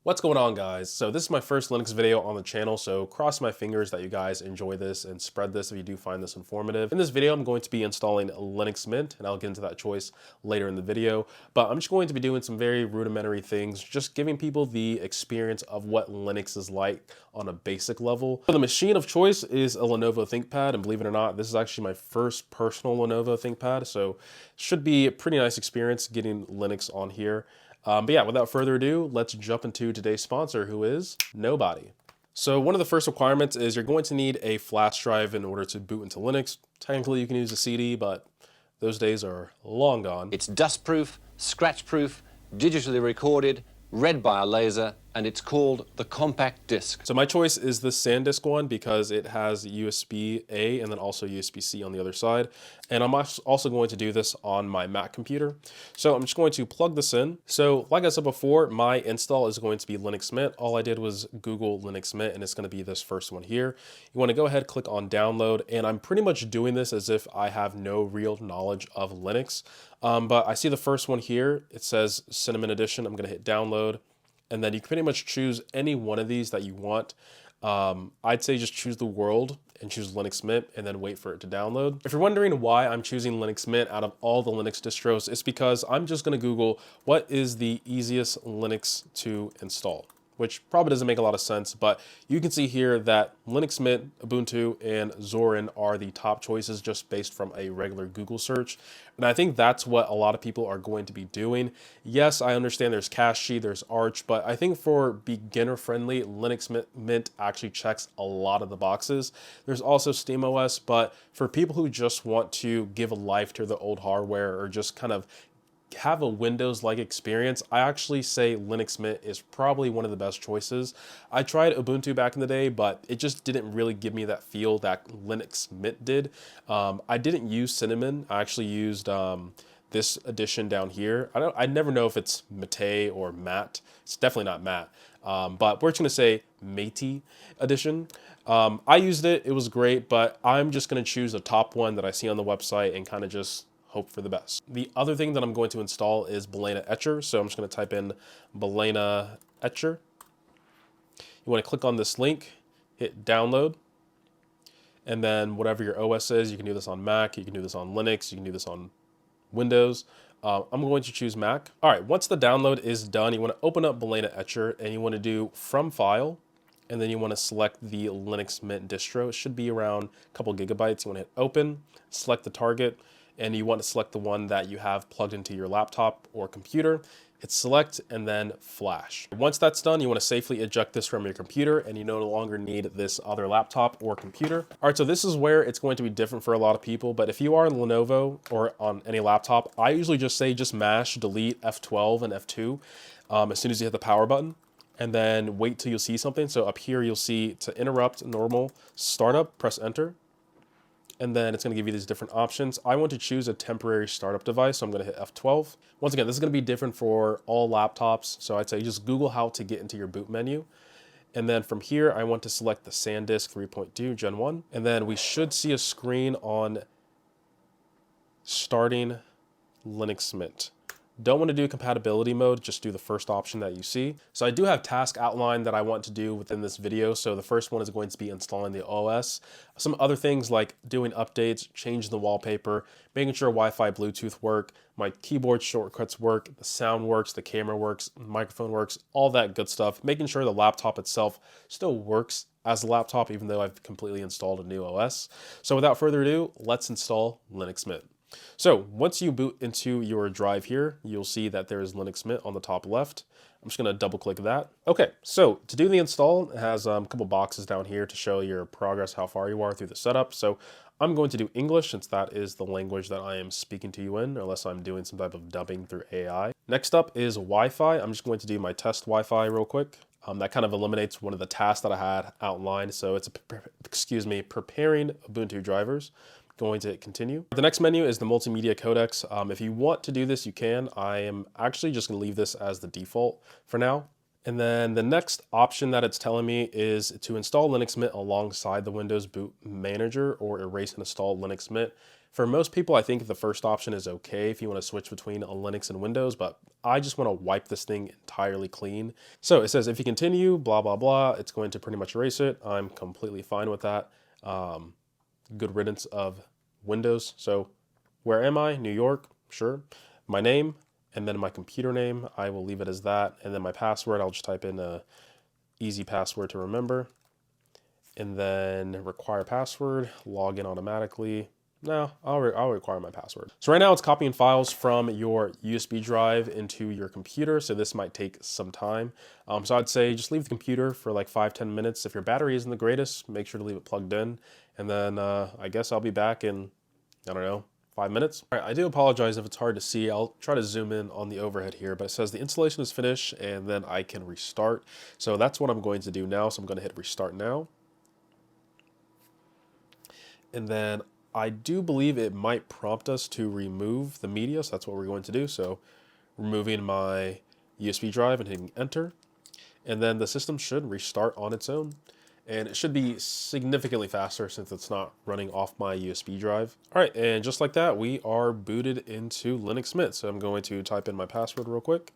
What's going on, guys? So this is my first Linux video on the channel, so cross my fingers that you guys enjoy this and spread this if you do find this informative. In this video, I'm going to be installing Linux Mint, and I'll get into that choice later in the video, but I'm just going to be doing some very rudimentary things, just giving people the experience of what Linux is like on a basic level. So the machine of choice is a Lenovo ThinkPad, and believe it or not, this is actually my first personal Lenovo ThinkPad, so should be a pretty nice experience getting Linux on here. But yeah, without further ado, let's jump into today's sponsor, who is Nobody. So one of the first requirements is you're going to need a flash drive in order to boot into Linux. Technically, you can use a CD, but those days are long gone. It's dust-proof, scratch-proof, digitally recorded, read by a laser, and it's called the compact disc. So my choice is the SanDisk one because it has USB-A and then also USB-C on the other side. And I'm also going to do this on my Mac computer. So I'm just going to plug this in. So like I said before, my install is going to be Linux Mint. All I did was Google Linux Mint, and it's going to be this first one here. You want to go ahead, click on download, and I'm pretty much doing this as if I have no real knowledge of Linux. But I see the first one here. It says Cinnamon Edition. I'm going to hit download. And then you can pretty much choose any one of these that you want. I'd say just choose the world and choose Linux Mint and then wait for it to download. If you're wondering why I'm choosing Linux Mint out of all the Linux distros, it's because I'm just gonna Google what is the easiest Linux to install, which probably doesn't make a lot of sense, but you can see here that Linux Mint, Ubuntu, and Zorin are the top choices just based from a regular Google search. And I think that's what a lot of people are going to be doing. Yes, I understand there's Cachey, there's Arch, but I think for beginner friendly, Linux Mint actually checks a lot of the boxes. There's also SteamOS, but for people who just want to give a life to the old hardware or just kind of have a Windows-like experience, I actually say Linux Mint is probably one of the best choices. I tried Ubuntu back in the day, but it just didn't really give me that feel that Linux Mint did. I didn't use Cinnamon. I actually used this edition down here. I never know if it's Mate or Matte. It's definitely not Matte. But we're just gonna say Mate edition. I used it, it was great, but I'm just gonna choose the top one that I see on the website and kind of just hope for the best. The other thing that I'm going to install is Balena Etcher. So I'm just going to type in Balena Etcher. You want to click on this link, hit download, and then whatever your OS is, you can do this on Mac, you can do this on Linux, you can do this on Windows. I'm going to choose Mac. All right, once the download is done, you want to open up Balena Etcher and you want to do from file, and then you want to select the Linux Mint distro. It should be around a couple gigabytes. You want to hit open, select the target, and you want to select the one that you have plugged into your laptop or computer. Hit select and then flash. Once that's done, you want to safely eject this from your computer and you no longer need this other laptop or computer. All right, so this is where it's going to be different for a lot of people, but if you are on Lenovo or on any laptop, I usually just say just mash, delete F12 and F2 as soon as you hit the power button, and then wait till you see something. So up here, you'll see to interrupt normal startup, press enter. And then it's going to give you these different options. I want to choose a temporary startup device, so I'm going to hit F12. Once again, this is going to be different for all laptops, so I'd say just Google how to get into your boot menu. And then from here, I want to select the SanDisk 3.2 Gen 1. And then we should see a screen on starting Linux Mint. Don't want to do compatibility mode, just do the first option that you see. So I do have task outline that I want to do within this video. So the first one is going to be installing the OS. Some other things like doing updates, changing the wallpaper, making sure Wi-Fi, Bluetooth work, my keyboard shortcuts work, the sound works, the camera works, the microphone works, all that good stuff. Making sure the laptop itself still works as a laptop, even though I've completely installed a new OS. So without further ado, let's install Linux Mint. So once you boot into your drive here, you'll see that there is Linux Mint on the top left. I'm just going to double click that. Okay, so to do the install, it has a couple boxes down here to show your progress, how far you are through the setup. So I'm going to do English since that is the language that I am speaking to you in, unless I'm doing some type of dubbing through AI. Next up is Wi-Fi. I'm just going to do my test Wi-Fi real quick. That kind of eliminates one of the tasks that I had outlined. So it's, preparing Ubuntu drivers. Going to hit continue. The next menu is the multimedia codecs. If you want to do this, you can. I am actually just going to leave this as the default for now. And then the next option that it's telling me is to install Linux Mint alongside the Windows Boot Manager or erase and install Linux Mint For most people, I think the first option is okay if you want to switch between Linux and Windows, but I just want to wipe this thing entirely clean. So it says if you continue, blah, blah, blah, it's going to pretty much erase it. I'm completely fine with that. Good riddance of Windows. So where am I? New York, sure. My name, and then my computer name, I will leave it as that. And then my password, I'll just type in a easy password to remember. And then require password, log in automatically. No, I'll require my password. So right now it's copying files from your USB drive into your computer. So this might take some time. So I'd say just leave the computer for like 5-10 minutes. If your battery isn't the greatest, make sure to leave it plugged in. And then I guess I'll be back in, I don't know, 5 minutes. All right, I do apologize if it's hard to see. I'll try to zoom in on the overhead here, but it says the installation is finished and then I can restart. So that's what I'm going to do now. So I'm going to hit restart now. And then I do believe it might prompt us to remove the media, so that's what we're going to do. So removing my USB drive and hitting enter. And then the system should restart on its own. And it should be significantly faster since it's not running off my USB drive. All right, and just like that, we are booted into Linux Mint. So I'm going to type in my password real quick.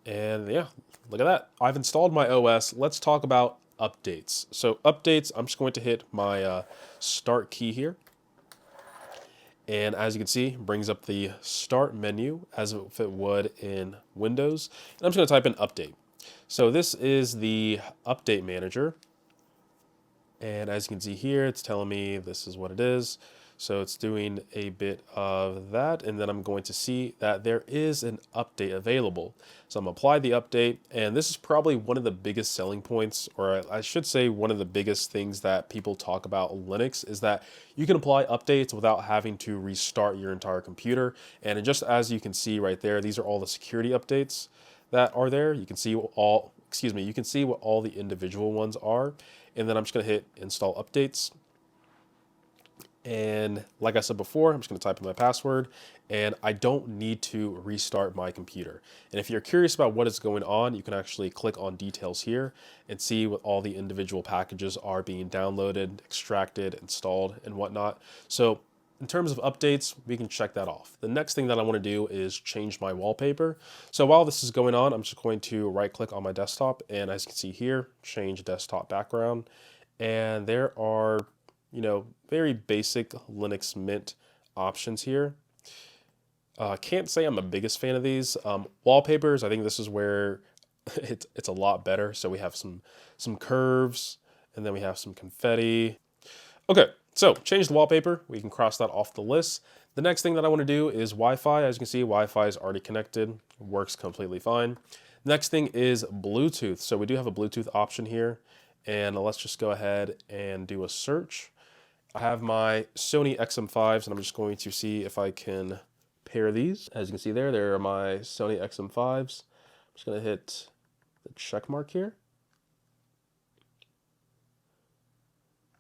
And yeah, look at that. I've installed my OS. Let's talk about updates. So updates, I'm just going to hit my start key here. And as you can see, brings up the start menu as if it would in Windows. And I'm just going to type in update. So this is the update manager. And as you can see here, it's telling me this is what it is. So it's doing a bit of that, and then I'm going to see that there is an update available. So I'm gonna apply the update, and this is probably one of the biggest selling points, or I should say one of the biggest things that people talk about Linux is that you can apply updates without having to restart your entire computer. And just as you can see right there, these are all the security updates that are there. You can see all, you can see what all the individual ones are. And then I'm just gonna hit install updates. And like I said before, I'm just going to type in my password, and I don't need to restart my computer. And if you're curious about what is going on, you can actually click on details here and see what all the individual packages are being downloaded, extracted, installed, and whatnot. So in terms of updates, we can check that off. The next thing that I want to do is change my wallpaper. So while this is going on, I'm just going to right click on my desktop, and as you can see here, change desktop background. And there are, you know, very basic Linux Mint options here. Can't say I'm the biggest fan of these. Wallpapers, I think this is where it's a lot better. So we have some curves, and then we have some confetti. Okay, so change the wallpaper. We can cross that off the list. The next thing that I want to do is Wi-Fi. As you can see, Wi-Fi is already connected. Works completely fine. Next thing is Bluetooth. So we do have a Bluetooth option here. And let's just go ahead and do a search. I have my Sony XM5s, and I'm just going to see if I can pair these. As you can see there are my Sony XM5s. I'm just going to hit the check mark here.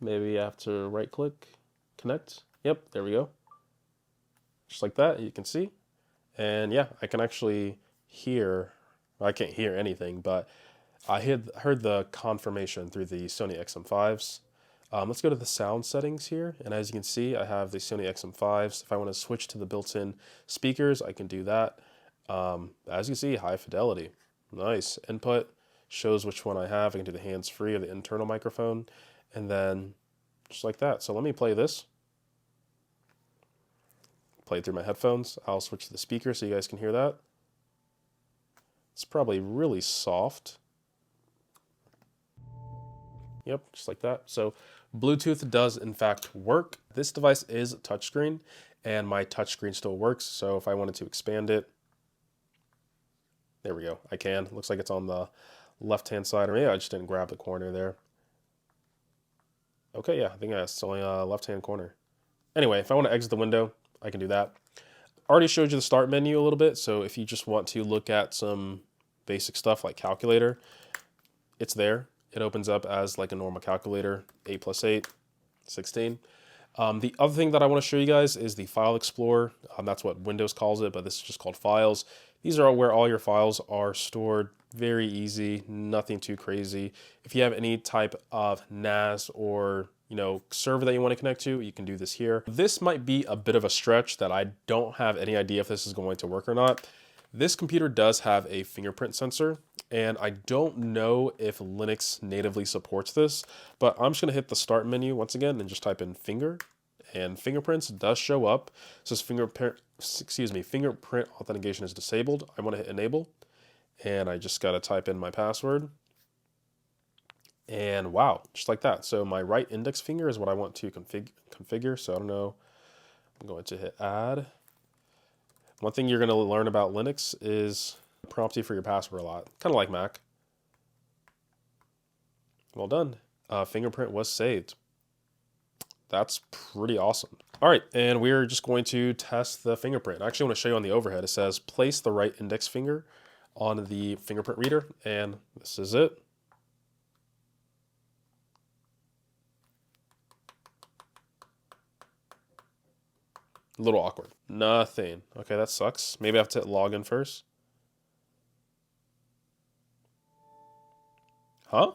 Maybe I have to right click, connect. Yep, there we go. Just like that, you can see. And yeah, I can actually hear, well, I can't hear anything, but I heard the confirmation through the Sony XM5s. Let's go to the sound settings here, and as you can see, I have the Sony XM5s. If I want to switch to the built-in speakers, I can do that. As you can see, high fidelity. Nice. Input shows which one I have. I can do the hands-free or the internal microphone, and then just like that. So let me play this. Play it through my headphones. I'll switch to the speaker so you guys can hear that. It's probably really soft. Yep, just like that. So Bluetooth does in fact work. This device is touchscreen, and my touchscreen still works. So if I wanted to expand it, there we go. I can. Looks like it's on the left-hand side, or maybe I just didn't grab the corner there. Okay, yeah, I think it's only left-hand corner. Anyway, if I want to exit the window, I can do that. Already showed you the start menu a little bit, so if you just want to look at some basic stuff like calculator, it's there. It opens up as like a normal calculator, 8 plus 8, 16. The other thing that I want to show you guys is the File Explorer. That's what Windows calls it, but this is just called Files. These are where all your files are stored. Very easy, nothing too crazy. If you have any type of NAS or server that you want to connect to, you can do this here. This might be a bit of a stretch that I don't have any idea if this is going to work or not. This computer does have a fingerprint sensor, and I don't know if Linux natively supports this, but I'm just gonna hit the start menu once again and just type in finger, and fingerprints does show up. It says fingerprint authentication is disabled. I wanna hit enable, and I just gotta type in my password. And wow, just like that. So my right index finger is what I want to configure. So I don't know, I'm going to hit add. One thing you're going to learn about Linux is prompt you for your password a lot, kind of like Mac. Well done. Fingerprint was saved. That's pretty awesome. All right, and we're just going to test the fingerprint. I actually want to show you on the overhead. It says place the right index finger on the fingerprint reader, and this is it. A little awkward. Nothing. Okay, that sucks. Maybe I have to hit login first. Huh?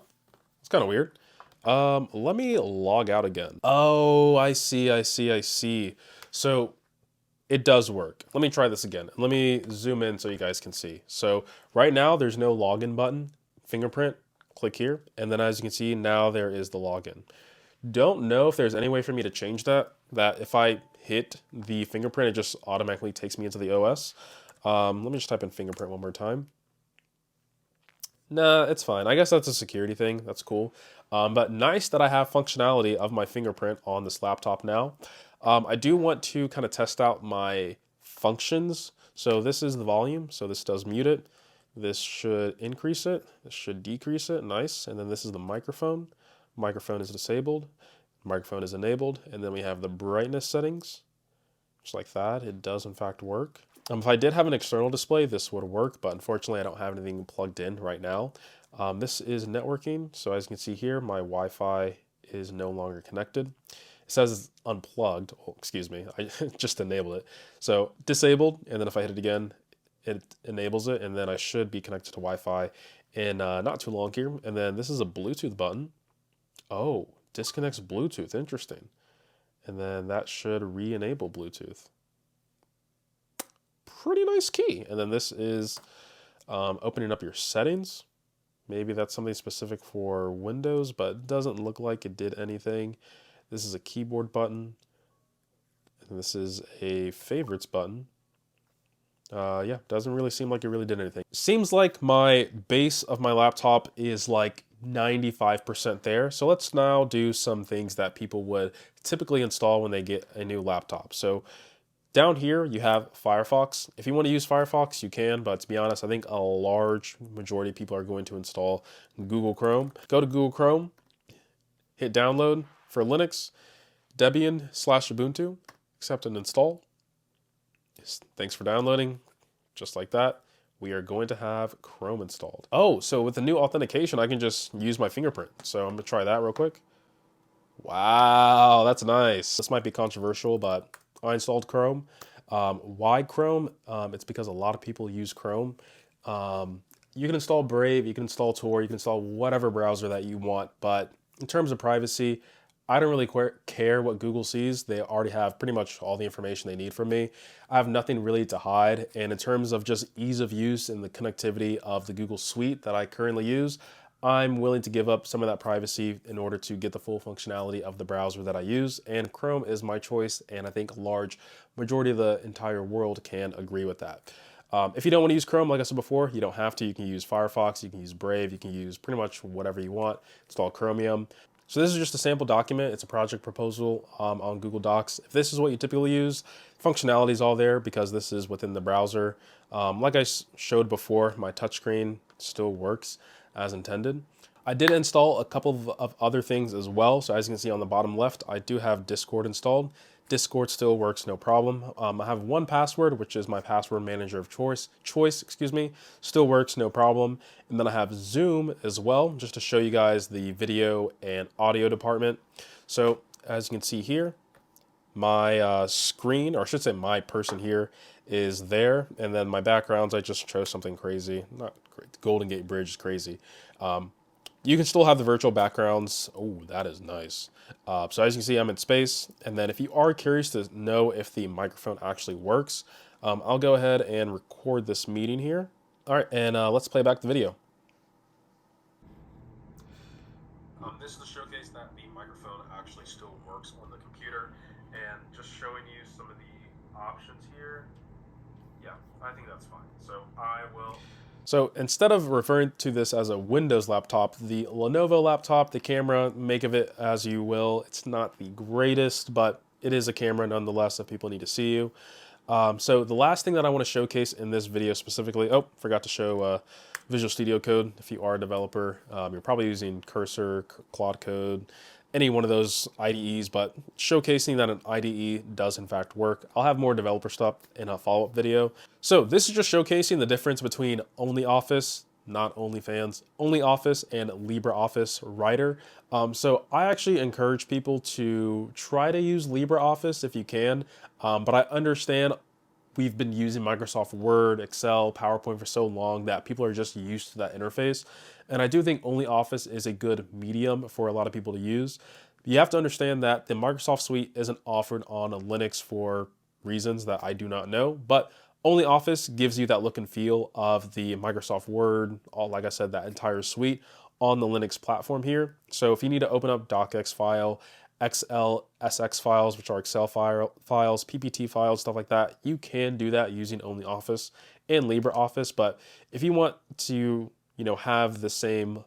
It's kind of weird. Let me log out again. Oh, I see. So it does work. Let me try this again. Let me zoom in so you guys can see. So right now there's no login button. Fingerprint, click here. And then as you can see, now there is the login. Don't know if there's any way for me to change that if I hit the fingerprint, it just automatically takes me into the OS. Let me just type in fingerprint one more time. Nah, it's fine. I guess that's a security thing. That's cool. But nice that I have functionality of my fingerprint on this laptop now. I do want to kind of test out my functions. So this is the volume. So this does mute it. This should increase it. This should decrease it. Nice. And then this is the microphone. Microphone is disabled. Microphone is enabled. And then we have the brightness settings. Just like that. It does in fact work. If I did have an external display, this would work, but unfortunately I don't have anything plugged in right now. This is networking. So as you can see here, my Wi-Fi is no longer connected. It says it's unplugged. Oh, excuse me, I just enabled it. So disabled, and then if I hit it again, it enables it, and then I should be connected to Wi-Fi in not too long here. And then this is a Bluetooth button. Oh, disconnects Bluetooth, interesting. And then that should re-enable Bluetooth. Pretty nice key. And then this is opening up your settings. Maybe that's something specific for Windows, but it doesn't look like it did anything. This is a keyboard button. And this is a favorites button. Yeah, doesn't really seem like it really did anything. Seems like my base of my laptop is like 95% there. So let's now do some things that people would typically install when they get a new laptop. So down here, you have Firefox. If you want to use Firefox, you can, but to be honest, I think a large majority of people are going to install Google Chrome. Go to Google Chrome, hit download for Linux, Debian/Ubuntu, accept and install. Thanks for downloading. Just like that, we are going to have Chrome installed. Oh, so with the new authentication, I can just use my fingerprint. So I'm gonna try that real quick. Wow, that's nice. This might be controversial, but I installed Chrome. Why Chrome? It's because a lot of people use Chrome. You can install Brave, you can install Tor, you can install whatever browser that you want, but in terms of privacy, I don't really care what Google sees. They already have pretty much all the information they need from me. I have nothing really to hide, and in terms of just ease of use and the connectivity of the Google Suite that I currently use, I'm willing to give up some of that privacy in order to get the full functionality of the browser that I use, and Chrome is my choice, and I think a large majority of the entire world can agree with that. If you don't want to use Chrome, like I said before, you don't have to. You can use Firefox, you can use Brave, you can use pretty much whatever you want. Install Chromium. So this is just a sample document. It's a project proposal on Google Docs. If this is what you typically use, functionality is all there because this is within the browser. Like I showed before, my touchscreen still works as intended. I did install a couple of other things as well. So as you can see on the bottom left, I do have Discord installed. Discord still works no problem. I have 1Password, which is my password manager of choice, still works no problem. And then I have Zoom as well, just to show you guys the video and audio department. So as you can see here, my screen, or I should say my person here, is there, and then my backgrounds, I just chose something crazy. Not great. The Golden Gate Bridge is crazy. You can still have the virtual backgrounds. Oh, that is nice. So as you can see, I'm in space, and then if you are curious to know if the microphone actually works, I'll go ahead and record this meeting here. All right, and let's play back the video. This is the showcase that the microphone actually still works on the computer, and just showing you some of the options here. Yeah, I think that's fine. So I will. So instead of referring to this as a Windows laptop, the Lenovo laptop, the camera, make of it as you will. It's not the greatest, but it is a camera nonetheless if people need to see you. So the last thing that I want to showcase in this video specifically, oh, forgot to show Visual Studio Code. If you are a developer, you're probably using Cursor, Claude Code, any one of those IDEs, but showcasing that an IDE does in fact work. I'll have more developer stuff in a follow-up video. So this is just showcasing the difference between OnlyOffice, not OnlyFans, OnlyOffice and LibreOffice Writer. So I actually encourage people to try to use LibreOffice if you can, but I understand we've been using Microsoft Word, Excel, PowerPoint for so long that people are just used to that interface. And I do think OnlyOffice is a good medium for a lot of people to use. You have to understand that the Microsoft Suite isn't offered on Linux for reasons that I do not know, but OnlyOffice gives you that look and feel of the Microsoft Word, like I said, that entire suite on the Linux platform here. So if you need to open up docx file, XLSX files, which are Excel files, PPT files, stuff like that, you can do that using OnlyOffice and LibreOffice. But if you want to, have the same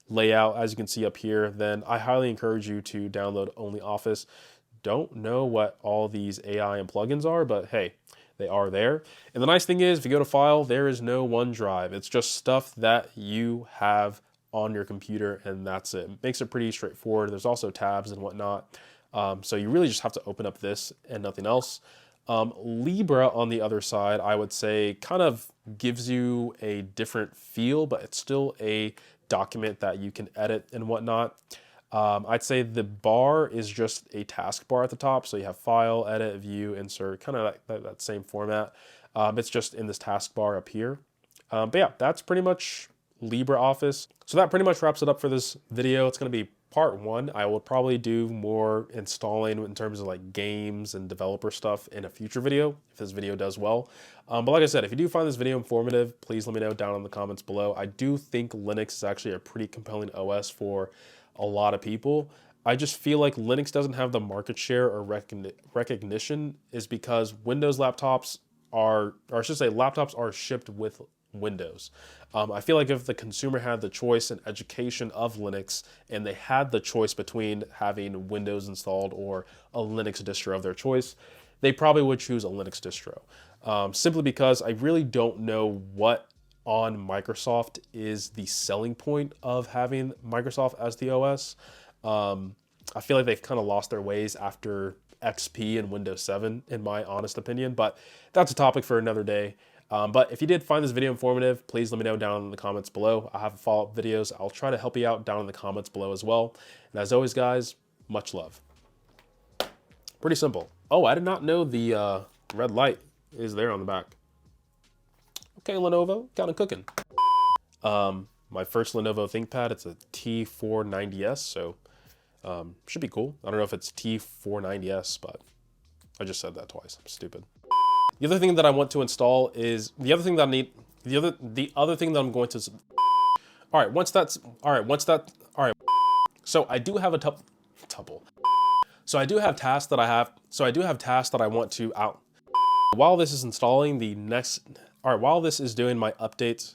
layout as you can see up here, then I highly encourage you to download OnlyOffice. Don't know what all these AI and plugins are, but hey, they are there. And the nice thing is, if you go to File, there is no OneDrive. It's just stuff that you have on your computer, and that's it. It makes it pretty straightforward. There's also tabs and whatnot. So you really just have to open up this and nothing else. Libra, on the other side, I would say kind of gives you a different feel, but it's still a document that you can edit and whatnot. I'd say the bar is just a taskbar at the top. So you have File, Edit, View, Insert, kind of that same format. It's just in this taskbar up here. But yeah, that's pretty much LibreOffice. So that pretty much wraps it up for this video. It's going to be part one. I will probably do more installing in terms of like games and developer stuff in a future video if this video does well. But like I said, if you do find this video informative, please let me know down in the comments below. I do think Linux is actually a pretty compelling OS for a lot of people. I just feel like Linux doesn't have the market share or recognition is because Windows laptops are, or I should say laptops are shipped with Windows. I feel like if the consumer had the choice and education of Linux and they had the choice between having Windows installed or a Linux distro of their choice, they probably would choose a Linux distro. Simply because I really don't know what on Microsoft is the selling point of having Microsoft as the OS. I feel like they've kind of lost their ways after XP and Windows 7, in my honest opinion, but that's a topic for another day. But if you did find this video informative, please let me know down in the comments below. I have follow-up videos. I'll try to help you out down in the comments below as well. And as always, guys, much love. Pretty simple. Oh, I did not know the red light is there on the back. Okay, Lenovo, kind of cooking. My first Lenovo ThinkPad, it's a T490S, so should be cool. I don't know if it's T490S, but I just said that twice. I'm stupid. The other thing that I want to install is the other thing that I need. The other thing that I'm going to. All right, once that's all right. So I do have a tuple. So I do have tasks that I have. So I do have tasks that I want to out. While this is installing the next. All right, while this is doing my updates.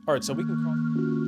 All right, so we can.